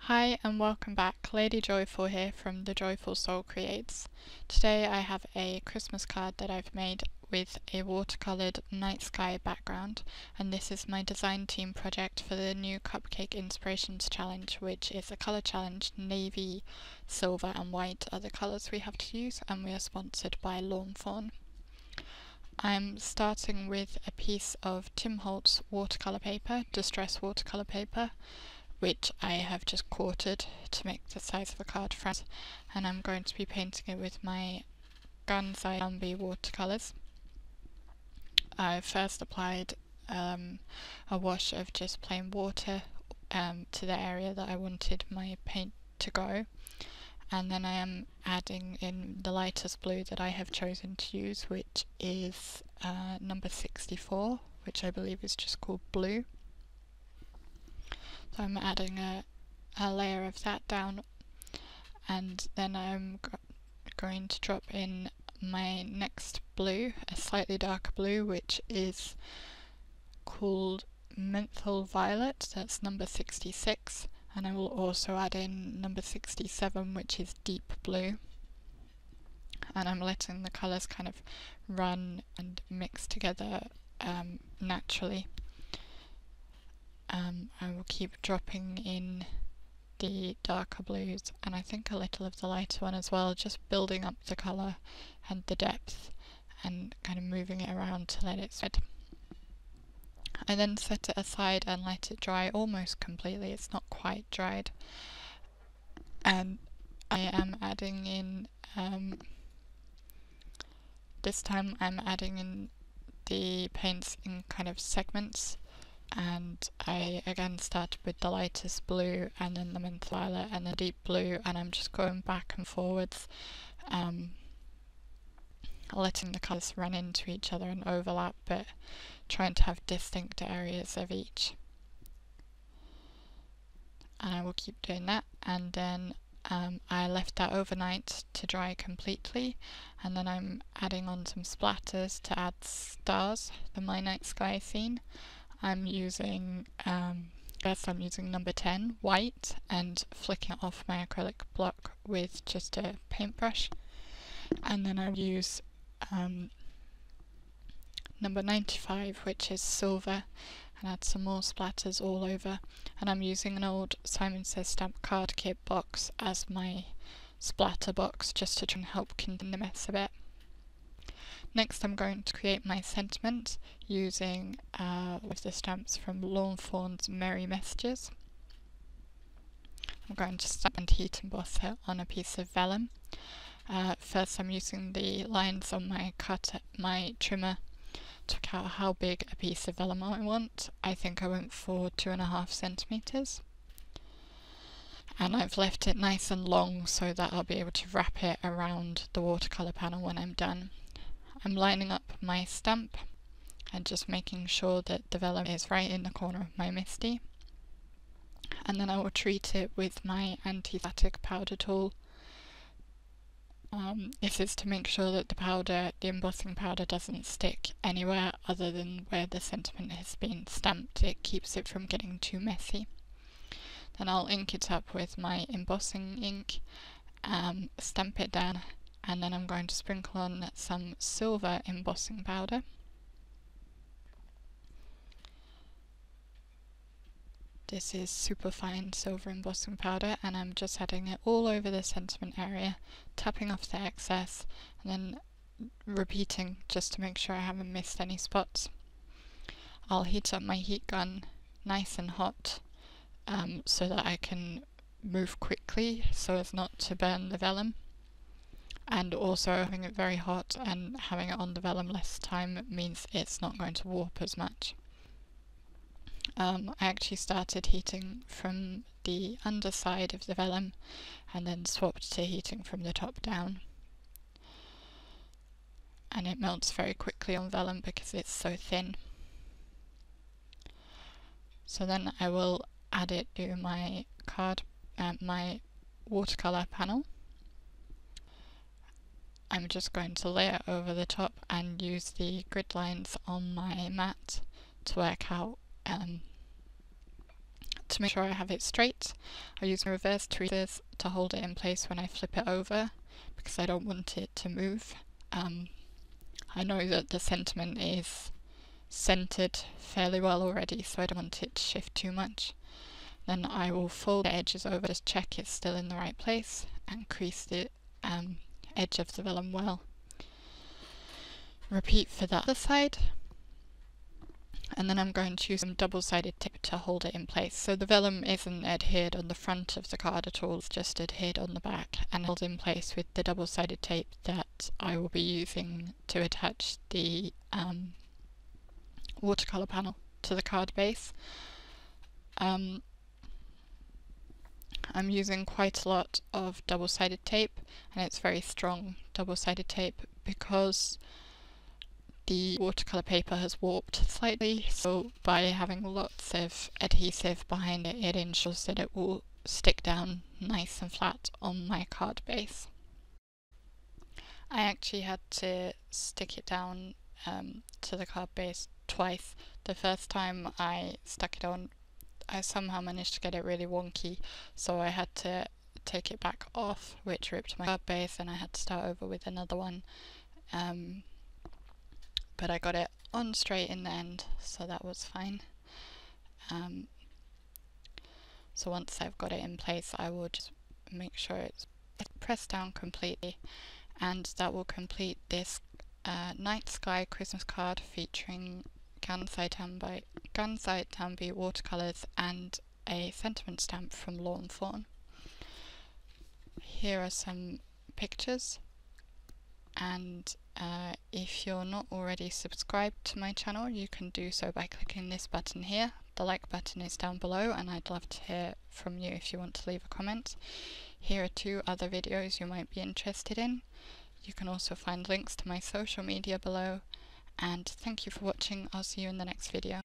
Hi and welcome back, Lady Joyful here from The Joyful Soul Creates. Today I have a Christmas card that I've made with a watercoloured night sky background, and this is my design team project for the new Cupcake Inspirations Challenge, which is a colour challenge. Navy, silver and white are the colours we have to use, and we are sponsored by Lawn Fawn. I'm starting with a piece of Tim Holtz watercolour paper, distress watercolour paper, which I have just quartered to make the size of a card front, and I'm going to be painting it with my Gansai Tambi watercolours. I first applied a wash of just plain water to the area that I wanted my paint to go, and then I am adding in the lightest blue that I have chosen to use, which is number 64, which I believe is just called blue. So I'm adding a layer of that down, and then I'm going to drop in my next blue, a slightly darker blue, which is called Menthol Violet. That's number 66, and I will also add in number 67, which is deep blue. And I'm letting the colours kind of run and mix together naturally. I will keep dropping in the darker blues, and I think a little of the lighter one as well, just building up the colour and the depth and kind of moving it around to let it spread. I then set it aside and let it dry almost completely. It's not quite dried, and I am adding in this time I'm adding in the paints in kind of segments, and I again started with the lightest blue and then the menthol violet and the deep blue, and I'm just going back and forwards, letting the colours run into each other and overlap, but trying to have distinct areas of each. And I will keep doing that, and then I left that overnight to dry completely, and then I'm adding on some splatters to add stars for my night sky scene. I'm using number 10 white and flicking it off my acrylic block with just a paintbrush, and then I use number 95, which is silver, and add some more splatters all over. And I'm using an old Simon Says Stamp card kit box as my splatter box, just to try and help contain the mess a bit. Next I'm going to create my sentiment using with the stamps from Lawn Fawn's Merry Messages. I'm going to stamp and heat emboss it on a piece of vellum. First I'm using the lines on my trimmer to work out how big a piece of vellum I want. I think I went for 2.5 centimeters. And I've left it nice and long so that I'll be able to wrap it around the watercolour panel when I'm done. I'm lining up my stamp and just making sure that the vellum is right in the corner of my MISTI. And then I will treat it with my anti-static powder tool. This is to make sure that the embossing powder doesn't stick anywhere other than where the sentiment has been stamped. It keeps it from getting too messy. Then I'll ink it up with my embossing ink, stamp it down, and then I'm going to sprinkle on some silver embossing powder. This is super fine silver embossing powder, and I'm just adding it all over the sentiment area, tapping off the excess, and then repeating just to make sure I haven't missed any spots. I'll heat up my heat gun nice and hot so that I can move quickly so as not to burn the vellum. And also having it very hot and having it on the vellum less time means it's not going to warp as much. I actually started heating from the underside of the vellum and then swapped to heating from the top down. And it melts very quickly on vellum because it's so thin. So then I will add it to my my watercolour panel. I'm just going to lay it over the top and use the grid lines on my mat to work out To make sure I have it straight, I use reverse tweezers to hold it in place when I flip it over, because I don't want it to move. I know that the sentiment is centered fairly well already, so I don't want it to shift too much. Then I will fold the edges over, just check it's still in the right place, and crease the edge of the vellum well. Repeat for the other side, and then I'm going to use some double-sided tape to hold it in place. So the vellum isn't adhered on the front of the card at all, it's just adhered on the back and held in place with the double-sided tape that I will be using to attach the watercolor panel to the card base. I'm using quite a lot of double-sided tape, and it's very strong double-sided tape because the watercolor paper has warped slightly, so by having lots of adhesive behind it, it ensures that it will stick down nice and flat on my card base. I actually had to stick it down to the card base twice. The first time I stuck it on, I somehow managed to get it really wonky, so I had to take it back off, which ripped my card base, and I had to start over with another one. But I got it on straight in the end, so that was fine. So once I've got it in place, I will just make sure it's pressed down completely, and that will complete this night sky Christmas card featuring Gansai Tambi watercolors and a sentiment stamp from Lawn Fawn. Here are some pictures, and if you're not already subscribed to my channel, you can do so by clicking this button here. The like button is down below, and I'd love to hear from you if you want to leave a comment. Here are 2 other videos you might be interested in. You can also find links to my social media below, and thank you for watching. I'll see you in the next video.